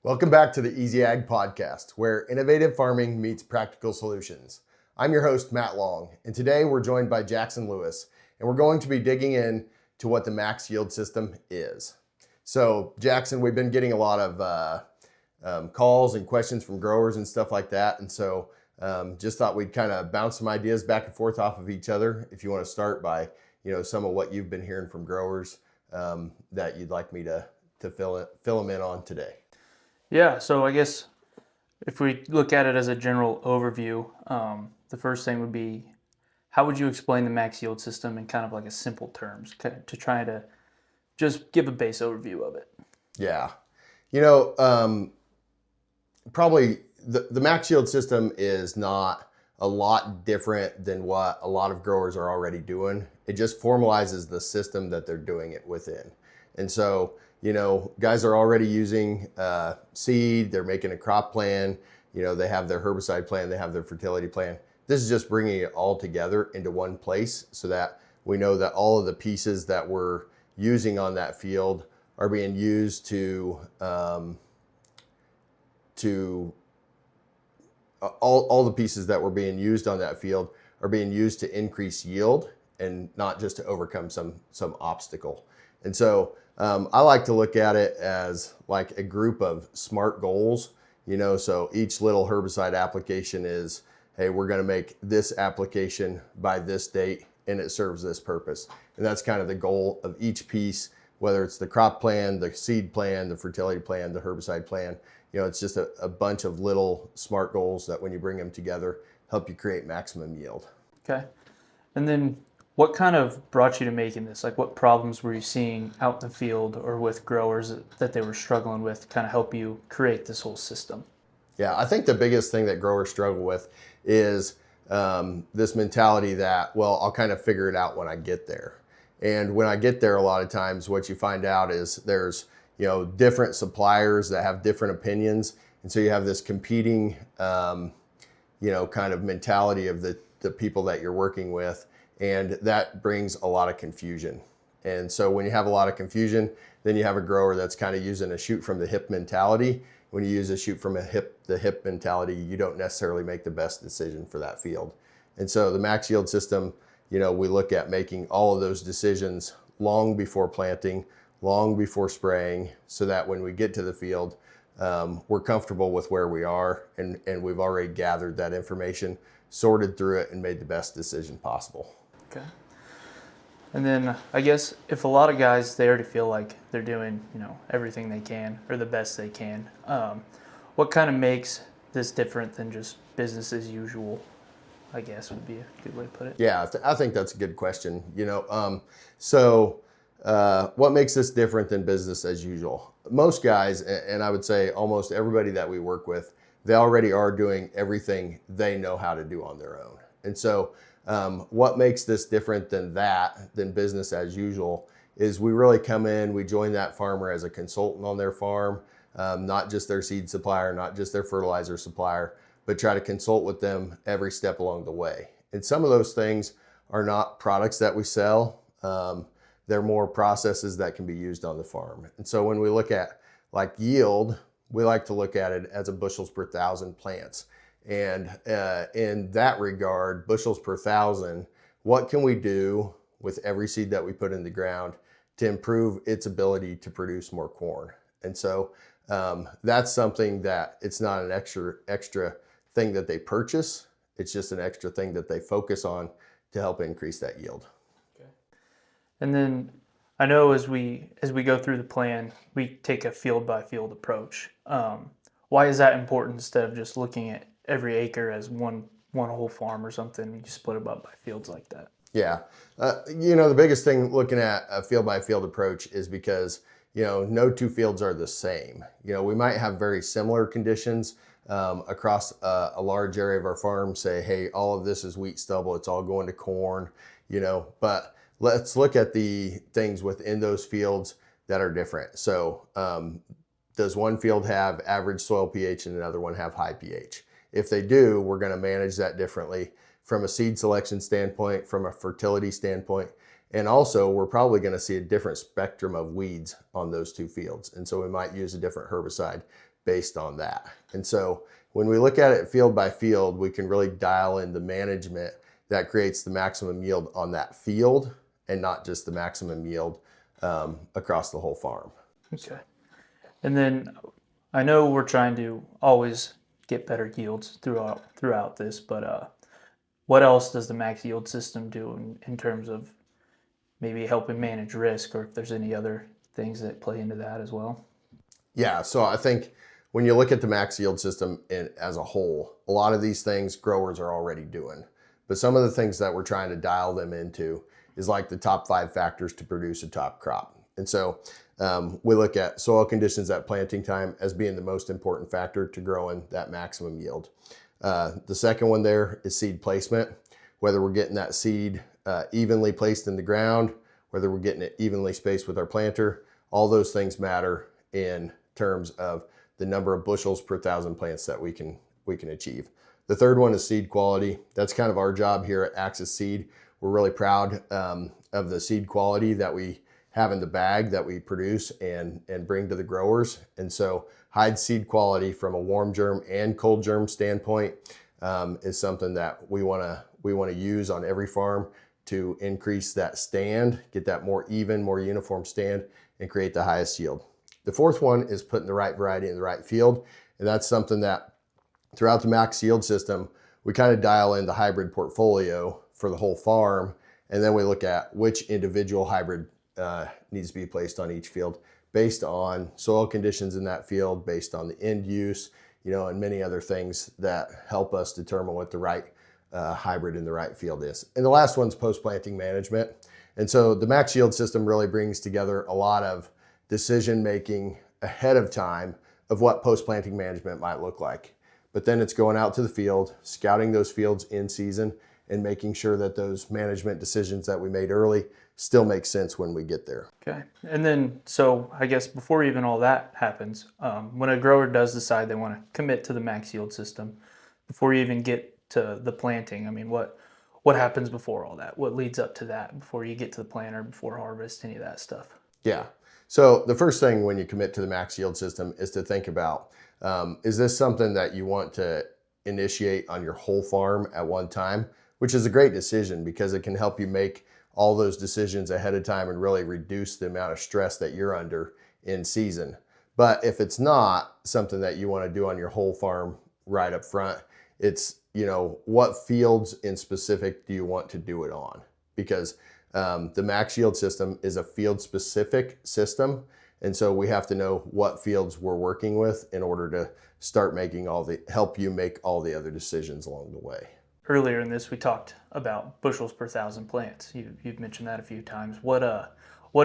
Welcome back to the EZAg Podcast, where innovative farming meets practical solutions. I'm your host, Matt Long, and today we're joined by Jackson Lewis, and we're going to be digging in to what the max yield system is. So, Jackson, we've been getting a lot of calls and questions from growers and stuff like that, and so just thought we'd kind of bounce some ideas back and forth off of each other. If you want to start by, some of what you've been hearing from growers that you'd like me to fill them in on today. Yeah, so I guess if we look at it as a general overview, the first thing would be, how would you explain the max yield system in kind of like a simple terms to try to just give a base overview of it? Yeah, probably the max yield system is not a lot different than what a lot of growers are already doing. It just formalizes the system that they're doing it within. And so, guys are already using seed, they're making a crop plan, they have their herbicide plan, they have their fertility plan. This is just bringing it all together into one place so that we know that all of the pieces that we're using on that field are being used all the pieces that were being used on that field are being used to increase yield and not just to overcome some obstacle. And so I like to look at it as like a group of SMART goals, so each little herbicide application is, hey, we're going to make this application by this date and it serves this purpose. And that's kind of the goal of each piece, whether it's the crop plan, the seed plan, the fertility plan, the herbicide plan. It's just a bunch of little SMART goals that when you bring them together, help you create maximum yield. Okay. And then what kind of brought you to making this? Like, what problems were you seeing out in the field or with growers that they were struggling with to kind of help you create this whole system? Yeah, I think the biggest thing that growers struggle with is this mentality that, well, I'll kind of figure it out when I get there. And when I get there, a lot of times what you find out is there's, different suppliers that have different opinions. And so you have this competing, kind of mentality of the people that you're working with. And that brings a lot of confusion. And so when you have a lot of confusion, then you have a grower that's kind of using a shoot from the hip mentality. When you use a shoot from the hip mentality, you don't necessarily make the best decision for that field. And so the max yield system, we look at making all of those decisions long before planting, long before spraying, so that when we get to the field, we're comfortable with where we are and we've already gathered that information, sorted through it, and made the best decision possible. Okay. And then I guess if a lot of guys, they already feel like they're doing, everything they can or the best they can, what kind of makes this different than just business as usual, I guess would be a good way to put it? Yeah, I think that's a good question. What makes this different than business as usual? Most guys, and I would say almost everybody that we work with, they already are doing everything they know how to do on their own. And so what makes this different than business as usual is we really come in, we join that farmer as a consultant on their farm, not just their seed supplier, not just their fertilizer supplier, but try to consult with them every step along the way. And some of those things are not products that we sell. They're more processes that can be used on the farm. And so when we look at like yield, we like to look at it as a bushels per thousand plants. And in that regard, bushels per thousand, what can we do with every seed that we put in the ground to improve its ability to produce more corn? And so that's something that it's not an extra thing that they purchase. It's just an extra thing that they focus on to help increase that yield. Okay. And then I know as we go through the plan, we take a field by field approach. Why is that important instead of just looking at every acre as one whole farm or something? You split them up by fields like that. Yeah. The biggest thing looking at a field by field approach is because, no two fields are the same. We might have very similar conditions across a large area of our farm, say, hey, all of this is wheat stubble, it's all going to corn, but let's look at the things within those fields that are different. So does one field have average soil pH and another one have high pH? If they do, we're going to manage that differently from a seed selection standpoint, from a fertility standpoint, and also we're probably going to see a different spectrum of weeds on those two fields. And so we might use a different herbicide based on that. And so when we look at it field by field, we can really dial in the management that creates the maximum yield on that field and not just the maximum yield across the whole farm. Okay. And then I know we're trying to always get better yields throughout this, but what else does the max yield system do in terms of maybe helping manage risk, or if there's any other things that play into that as well? Yeah, so I think when you look at the max yield system as a whole, a lot of these things growers are already doing. But some of the things that we're trying to dial them into is like the top 5 factors to produce a top crop. And so we look at soil conditions at planting time as being the most important factor to growing that maximum yield. The second one there is seed placement, whether we're getting that seed evenly placed in the ground, whether we're getting it evenly spaced with our planter. All those things matter in terms of the number of bushels per 1,000 plants that we can achieve. The third one is seed quality. That's kind of our job here at Axis Seed. We're really proud of the seed quality that we have in the bag that we produce and bring to the growers. And so hide seed quality from a warm germ and cold germ standpoint is something that we want to use on every farm to increase that stand, get that more even, more uniform stand, and create the highest yield. The fourth one is putting the right variety in the right field. And that's something that throughout the max yield system, we kind of dial in the hybrid portfolio for the whole farm. And then we look at which individual hybrid needs to be placed on each field based on soil conditions in that field, based on the end use, and many other things that help us determine what the right hybrid in the right field is. And the last one's post-planting management. And so the max yield system really brings together a lot of decision making ahead of time of what post-planting management might look like. But then it's going out to the field, scouting those fields in season, and making sure that those management decisions that we made early still make sense when we get there. Okay. And then, so I guess before even all that happens, when a grower does decide they want to commit to the max yield system, before you even get to the planting, I mean, what happens before all that? What leads up to that before you get to the planter, before harvest, any of that stuff? Yeah. So the first thing when you commit to the max yield system is to think about, is this something that you want to initiate on your whole farm at one time? Which is a great decision because it can help you make all those decisions ahead of time and really reduce the amount of stress that you're under in season. But if it's not something that you want to do on your whole farm right up front, it's, what fields in specific do you want to do it on? Because the max yield system is a field specific system. And so we have to know what fields we're working with in order to start making help you make all the other decisions along the way. Earlier in this, we talked about bushels per 1,000 plants. You've mentioned that a few times. What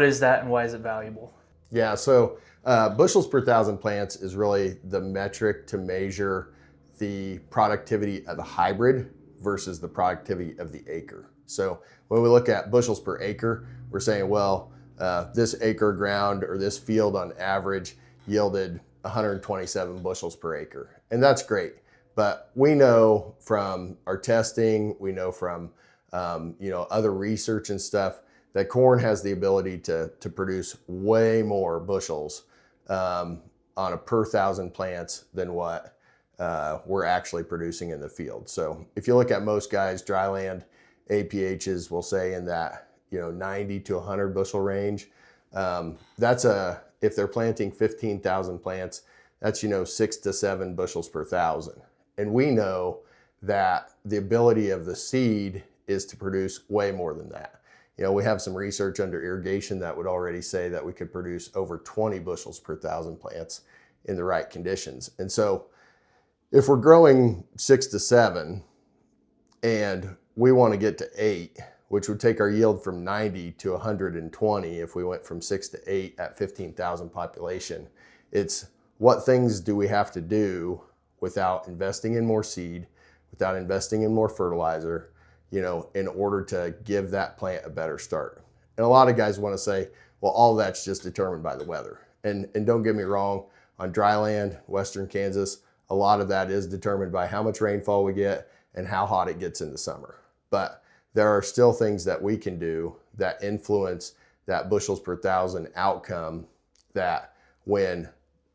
is that and why is it valuable? Yeah, so bushels per 1,000 plants is really the metric to measure the productivity of the hybrid versus the productivity of the acre. So when we look at bushels per acre, we're saying, well, this acre ground or this field on average yielded 127 bushels per acre. And that's great. But we know from our testing, we know from other research and stuff that corn has the ability to produce way more bushels on a per 1,000 plants than what we're actually producing in the field. So if you look at most guys, dryland APHs will say in that 90 to 100 bushel range. If they're planting 15,000 plants, that's 6 to 7 bushels per 1,000. And we know that the ability of the seed is to produce way more than that. We have some research under irrigation that would already say that we could produce over 20 bushels per 1,000 plants in the right conditions. And so if we're growing 6 to 7 and we want to get to 8, which would take our yield from 90 to 120 if we went from 6 to 8 at 15,000 population, it's what things do we have to do without investing in more seed, without investing in more fertilizer, in order to give that plant a better start. And a lot of guys want to say, well, all that's just determined by the weather. And don't get me wrong, on dry land, Western Kansas, a lot of that is determined by how much rainfall we get and how hot it gets in the summer. But there are still things that we can do that influence that bushels per 1,000 outcome, that when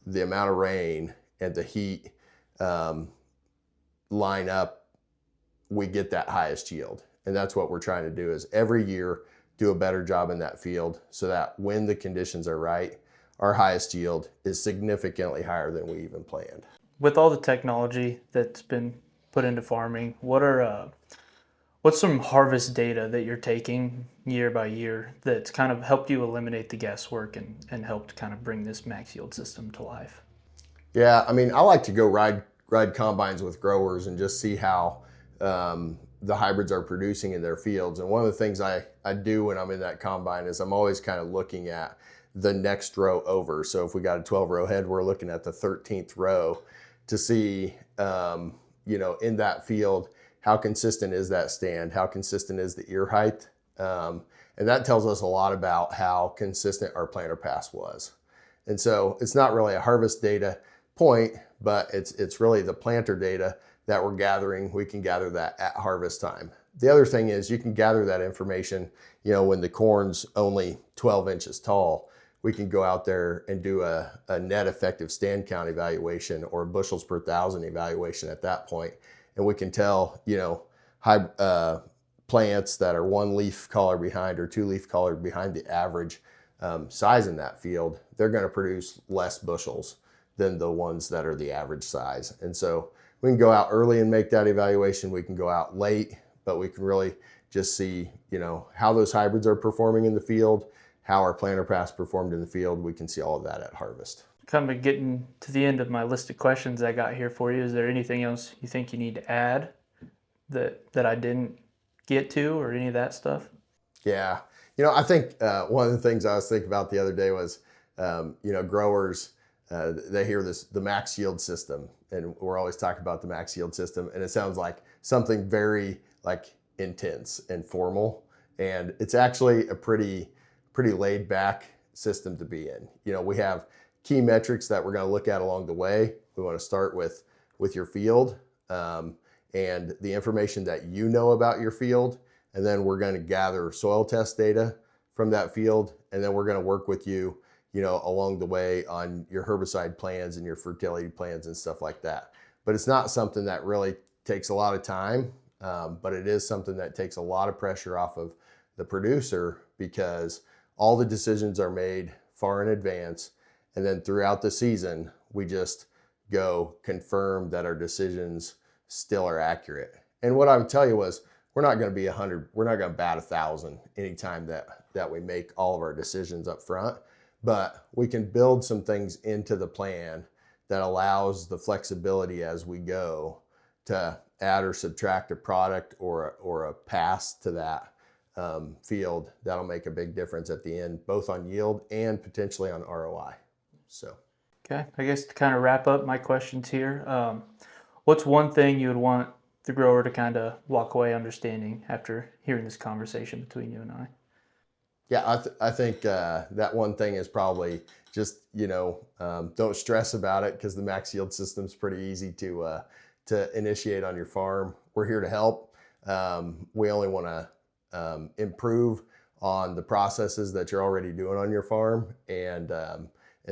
the amount of rain and the heat line up, we get that highest yield. And that's what we're trying to do, is every year do a better job in that field so that when the conditions are right, our highest yield is significantly higher than we even planned. With all the technology that's been put into farming, what's some harvest data that you're taking year by year that's kind of helped you eliminate the guesswork and helped kind of bring this max yield system to life? Yeah, I mean, I like to go ride combines with growers and just see how the hybrids are producing in their fields. And one of the things I do when I'm in that combine is I'm always kind of looking at the next row over. So if we got a 12 row head, we're looking at the 13th row to see, in that field, how consistent is that stand? How consistent is the ear height? And that tells us a lot about how consistent our planter pass was. And so it's not really a harvest data point, but it's really the planter data that we're gathering. We can gather that at harvest time. The other thing is you can gather that information, when the corn's only 12 inches tall, we can go out there and do a net effective stand count evaluation or bushels per thousand evaluation at that point. And we can tell, plants that are 1 leaf collar behind or 2 leaf collar behind the average size in that field, they're going to produce less bushels than the ones that are the average size. And so we can go out early and make that evaluation. We can go out late, but we can really just see, how those hybrids are performing in the field, how our planter pass performed in the field. We can see all of that at harvest. Kind of getting to the end of my list of questions I got here for you. Is there anything else you think you need to add that I didn't get to, or any of that stuff? Yeah. I think one of the things I was thinking about the other day was, growers, they hear the max yield system, and we're always talking about the max yield system, and it sounds like something very intense and formal, and it's actually a pretty laid back system to be in. We have key metrics that we're going to look at along the way. We want to start with your field and the information that about your field, and then we're going to gather soil test data from that field, and then we're going to work with you along the way on your herbicide plans and your fertility plans and stuff like that. But it's not something that really takes a lot of time, but it is something that takes a lot of pressure off of the producer, because all the decisions are made far in advance. And then throughout the season, we just go confirm that our decisions still are accurate. And what I would tell you was, we're not going to be 100, we're not going to bat 1,000 anytime that we make all of our decisions up front. But we can build some things into the plan that allows the flexibility as we go to add or subtract a product or a pass to that field. That'll make a big difference at the end, both on yield and potentially on ROI. So, okay, I guess to kind of wrap up my questions here, what's one thing you would want the grower to kind of walk away understanding after hearing this conversation between you and I? Yeah, I think that one thing is probably just, don't stress about it, because the max yield system is pretty easy to initiate on your farm. We're here to help. We only want to improve on the processes that you're already doing on your farm. And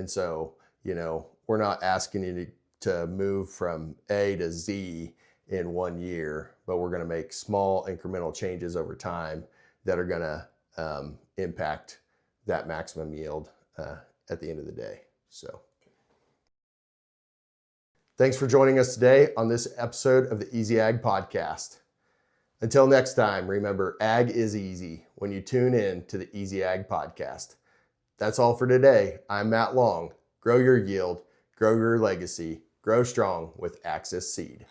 so, we're not asking you to move from A to Z in 1 year, but we're going to make small incremental changes over time that are going to impact that maximum yield at the end of the day. So thanks for joining us today on this episode of the EZAg Podcast. Until next time, remember, ag is easy when you tune in to the EZAg Podcast. That's all for today. I'm Matt Long. Grow your yield, grow your legacy, grow strong with Axis Seed.